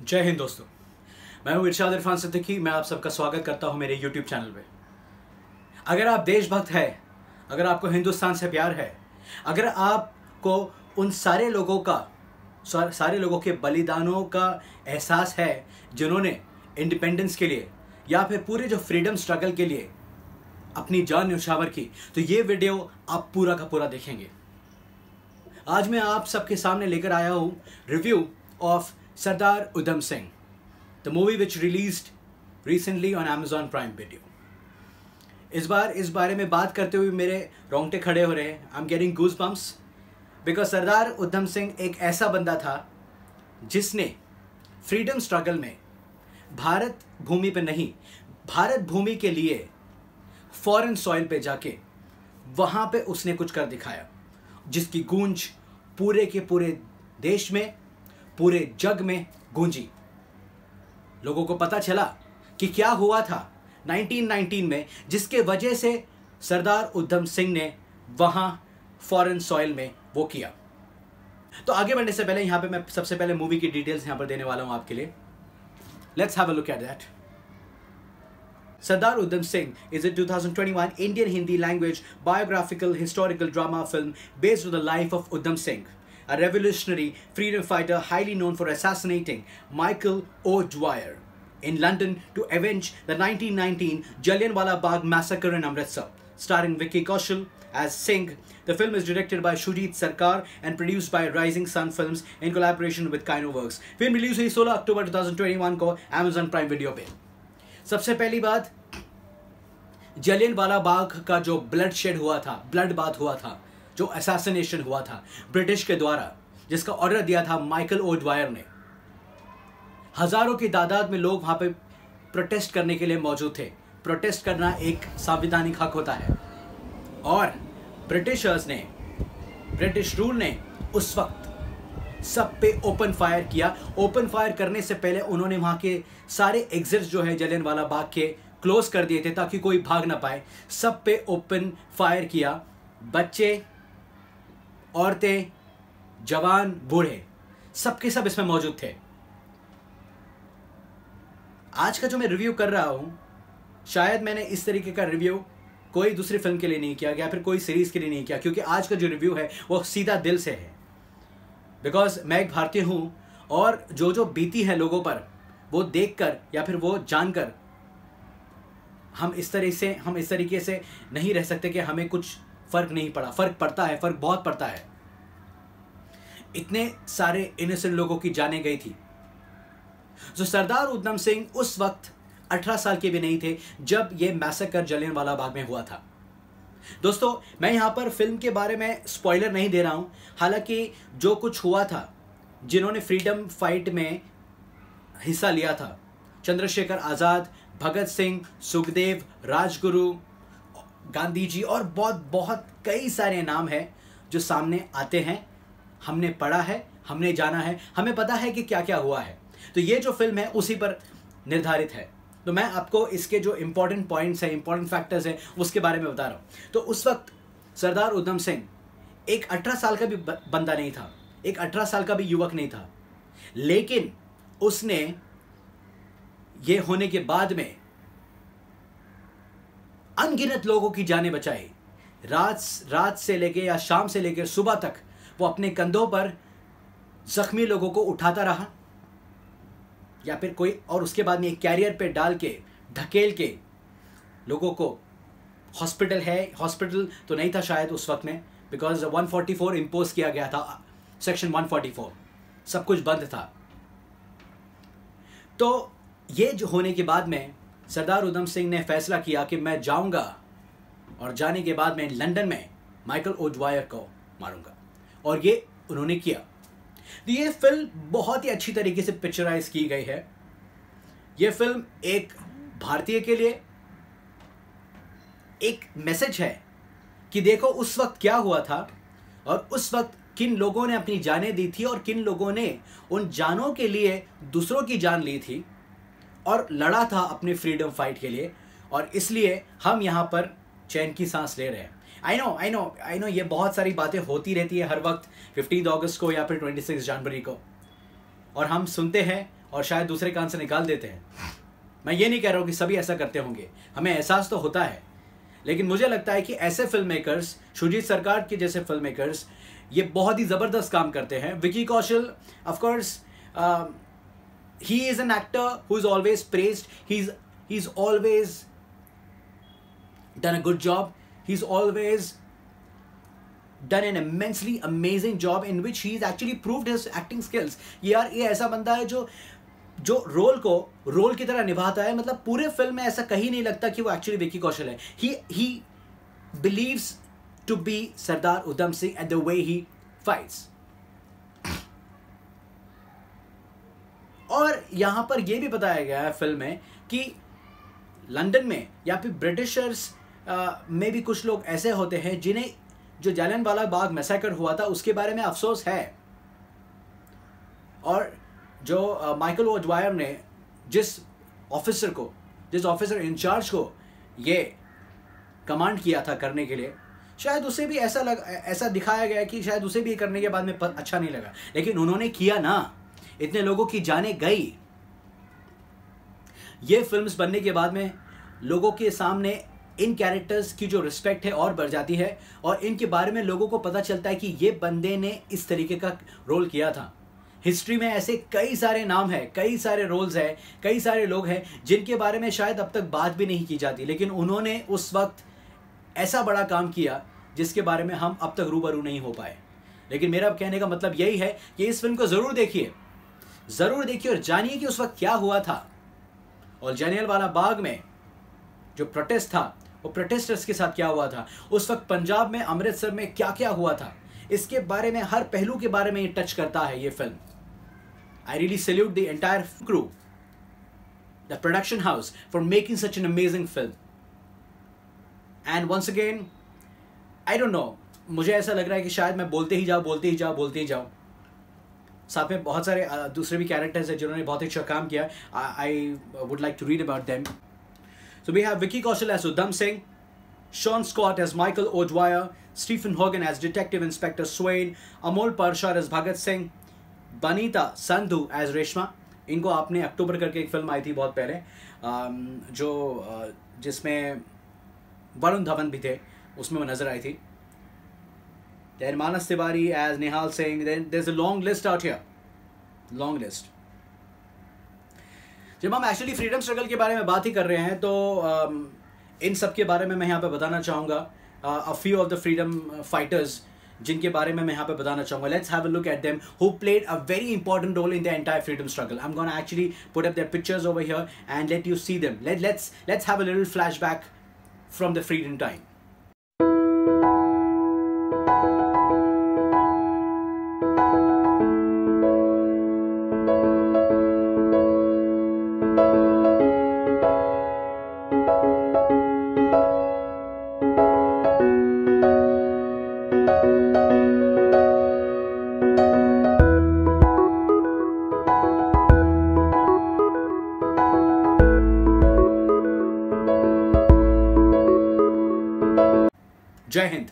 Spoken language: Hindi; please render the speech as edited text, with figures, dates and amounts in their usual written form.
जय हिंद दोस्तों, मैं हूं इरशाद इरफान सिद्दीकी। मैं आप सबका स्वागत करता हूं मेरे YouTube चैनल पे। अगर आप देशभक्त हैं, अगर आपको हिंदुस्तान से प्यार है, अगर आपको उन सारे लोगों के बलिदानों का एहसास है जिन्होंने इंडिपेंडेंस के लिए या फिर पूरे जो फ्रीडम स्ट्रगल के लिए अपनी जान न्यौछावर की, तो ये वीडियो आप पूरा का पूरा देखेंगे। आज मैं आप सबके सामने लेकर आया हूं review of Sardar Udham Singh, the movie which released recently on Amazon Prime Video। इस बार इस बारे में बात करते हुए मेरे रोंगटे खड़े हो रहे हैं। I am getting goose bumps because Sardar Udham Singh एक ऐसा बंदा था जिसने फ्रीडम स्ट्रगल में भारत भूमि पे नहीं, भारत भूमि के लिए फॉरेन सॉइल पे जाके वहाँ पे उसने कुछ कर दिखाया, जिसकी गूंज पूरे के पूरे देश में, पूरे जग में गूंजी। लोगों को पता चला कि क्या हुआ था 1919 में, जिसके वजह से सरदार उधम सिंह ने वहां फॉरेन सॉइल में वो किया। तो आगे बढ़ने से पहले यहां पे मैं सबसे पहले मूवी की डिटेल्स यहां पर देने वाला हूं आपके लिए। Let's have a look at that. Sardar Udham Singh is a 2021 Indian Hindi language biographical historical drama film based on the life of Udham Singh, a revolutionary freedom fighter highly known for assassinating Michael O'Dwyer in London to avenge the 1919 Jallianwala Bagh massacre in Amritsar. Starring Vicky Kaushal as Singh, the film is directed by Shujit Sarkar and produced by Rising Sun Films in collaboration with Kinoworks. Film release हुई 16 अक्टूबर 2021 को Amazon Prime Video पे। सबसे पहली बात, जलियनवाला बाग का जो ब्लड शेड हुआ था, ब्लड बाथ हुआ था, जो असैसिनेशन हुआ था ब्रिटिश के द्वारा, जिसका ऑर्डर दिया था माइकल ओडवायर ने। हजारों की तादाद में लोग वहां पे प्रोटेस्ट करने के लिए मौजूद थे। प्रोटेस्ट करना एक संवैधानिक हक होता है और ब्रिटिश रूल ने उस वक्त सब पे ओपन फायर किया। ओपन फायर करने से पहले उन्होंने वहां के सारे एग्जिट्स जो है जलियनवाला बाग के क्लोज कर दिए थे ताकि कोई भाग ना पाए। सब पे ओपन फायर किया। बच्चे, औरतें, जवान, बूढ़े, सबके सब इसमें मौजूद थे। आज का जो मैं रिव्यू कर रहा हूं, शायद मैंने इस तरीके का रिव्यू कोई दूसरी फिल्म के लिए नहीं किया या फिर कोई सीरीज के लिए नहीं किया, क्योंकि आज का जो रिव्यू है वो सीधा दिल से है। बिकॉज मैं एक भारतीय हूं और जो बीती है लोगों पर, वो देखकर या फिर वो जानकर हम इस तरीके से नहीं रह सकते कि हमें कुछ फर्क नहीं पड़ा। फर्क पड़ता है, फर्क बहुत पड़ता है। इतने सारे इनोसेंट लोगों की जानें गई थी। जो सरदार उधम सिंह उस वक्त 18 साल के भी नहीं थे जब ये मैसेकर जलियनवाला बाग में हुआ था। दोस्तों, मैं यहां पर फिल्म के बारे में स्पॉइलर नहीं दे रहा हूं। हालांकि जो कुछ हुआ था, जिन्होंने फ्रीडम फाइट में हिस्सा लिया था, चंद्रशेखर आजाद, भगत सिंह, सुखदेव, राजगुरु, गांधी जी और बहुत कई सारे नाम हैं जो सामने आते हैं। हमने पढ़ा है, हमने जाना है, हमें पता है कि क्या क्या हुआ है। तो ये जो फिल्म है उसी पर निर्धारित है। तो मैं आपको इसके जो इंपॉर्टेंट पॉइंट्स हैं, इंपॉर्टेंट फैक्टर्स हैं, उसके बारे में बता रहा हूं। तो उस वक्त सरदार उधम सिंह एक 18 साल का भी बंदा नहीं था, एक 18 साल का भी युवक नहीं था, लेकिन उसने ये होने के बाद में अनगिनत लोगों की जानें बचाई। रात से लेके या शाम से लेकर सुबह तक वो अपने कंधों पर जख्मी लोगों को उठाता रहा या फिर कोई, और उसके बाद में एक कैरियर पे डाल के ढकेल के लोगों को हॉस्पिटल तो नहीं था शायद उस वक्त में, बिकॉज 144 इम्पोज किया गया था, सेक्शन 144, सब कुछ बंद था। तो ये जो होने के बाद में सरदार उधम सिंह ने फैसला किया कि मैं जाऊंगा और जाने के बाद मैं लंदन में माइकल ओडवायर को मारूंगा, और ये उन्होंने किया। तो ये फिल्म बहुत ही अच्छी तरीके से पिक्चराइज की गई है। ये फिल्म एक भारतीय के लिए एक मैसेज है कि देखो उस वक्त क्या हुआ था और उस वक्त किन लोगों ने अपनी जानें दी थी और किन लोगों ने उन जानों के लिए दूसरों की जान ली थी और लड़ा था अपने फ्रीडम फाइट के लिए। और इसलिए हम यहाँ पर चैन की सांस ले रहे हैं। आई नो ये बहुत सारी बातें होती रहती है हर वक्त 15 अगस्त को या फिर 26 जनवरी को, और हम सुनते हैं और शायद दूसरे कान से निकाल देते हैं। मैं ये नहीं कह रहा हूँ कि सभी ऐसा करते होंगे, हमें एहसास तो होता है, लेकिन मुझे लगता है कि ऐसे फिल्म मेकर्स, शुजीत सरकार के जैसे फिल्म मेकर्स, ये बहुत ही ज़बरदस्त काम करते हैं। Vicky Kaushal, of course, he is an actor who is always praised. He's always done a good job. He's always done an immensely amazing job in which he's actually proved his acting skills. यार ये ऐसा बंदा है जो रोल को रोल की तरह निभाता है। मतलब पूरे फिल्म में ऐसा कहीं नहीं लगता कि वो एक्चुअली विकी कौशल है। He believes to be Sardar Udham Singh and the way he fights. और यहाँ पर यह भी बताया गया है फिल्म में कि लंदन में या फिर ब्रिटिशर्स में भी कुछ लोग ऐसे होते हैं जिन्हें जो जालियनवाला बाग मैसेकर हुआ था उसके बारे में अफसोस है। और जो माइकल ओडवायर ने जिस ऑफिसर इंचार्ज को ये कमांड किया था करने के लिए, शायद उसे भी ऐसा दिखाया गया कि शायद उसे भी करने के बाद में अच्छा नहीं लगा, लेकिन उन्होंने किया ना। इतने लोगों की जानें गई। ये फिल्म्स बनने के बाद में लोगों के सामने इन कैरेक्टर्स की जो रिस्पेक्ट है और बढ़ जाती है और इनके बारे में लोगों को पता चलता है कि ये बंदे ने इस तरीके का रोल किया था। हिस्ट्री में ऐसे कई सारे नाम हैं, कई सारे रोल्स हैं, कई सारे लोग हैं जिनके बारे में शायद अब तक बात भी नहीं की जाती, लेकिन उन्होंने उस वक्त ऐसा बड़ा काम किया जिसके बारे में हम अब तक रूबरू नहीं हो पाए। लेकिन मेरा कहने का मतलब यही है कि इस फिल्म को ज़रूर देखिए और जानिए कि उस वक्त क्या हुआ था और जालियनवाला बाग में जो प्रोटेस्ट था वो प्रोटेस्टर्स के साथ क्या हुआ था, उस वक्त पंजाब में अमृतसर में क्या क्या हुआ था, इसके बारे में हर पहलू के बारे में ये टच करता है ये film. I really salute the entire crew, the production house for making such an amazing film. And once again I don't know, मुझे ऐसा लग रहा है कि शायद मैं बोलते ही जाऊं। साथ में बहुत सारे दूसरे भी कैरेक्टर्स हैं जिन्होंने बहुत अच्छा काम किया। I would like to read about them. So we have Vicky Kaushal as Udham Singh, Shawn Scott as Michael O'Dwyer, Stephen Hogan as detective inspector Swain, Amol Parashar as Bhagat Singh, Banita Sandhu as Reshma. इनको आपने अक्टूबर करके एक फिल्म आई थी बहुत पहले, जिसमें वरुण धवन भी थे, उसमें वो नजर आई थी। Then Manas Tiwari as Nihal Singh. Then there's a long list out here. Long list. जब हम एक्चुअली फ्रीडम स्ट्रगल के बारे में बात ही कर रहे हैं तो इन सब के बारे में मैं यहाँ पे बताना चाहूँगा a few of the freedom fighters जिनके बारे में मैं यहाँ पे बताना चाहूँगा. Let's have a look at them who played a very important role in the entire freedom struggle. I'm gonna actually put up their pictures over here and let you see them. Let's have a little flashback from the freedom time. जय हिंद.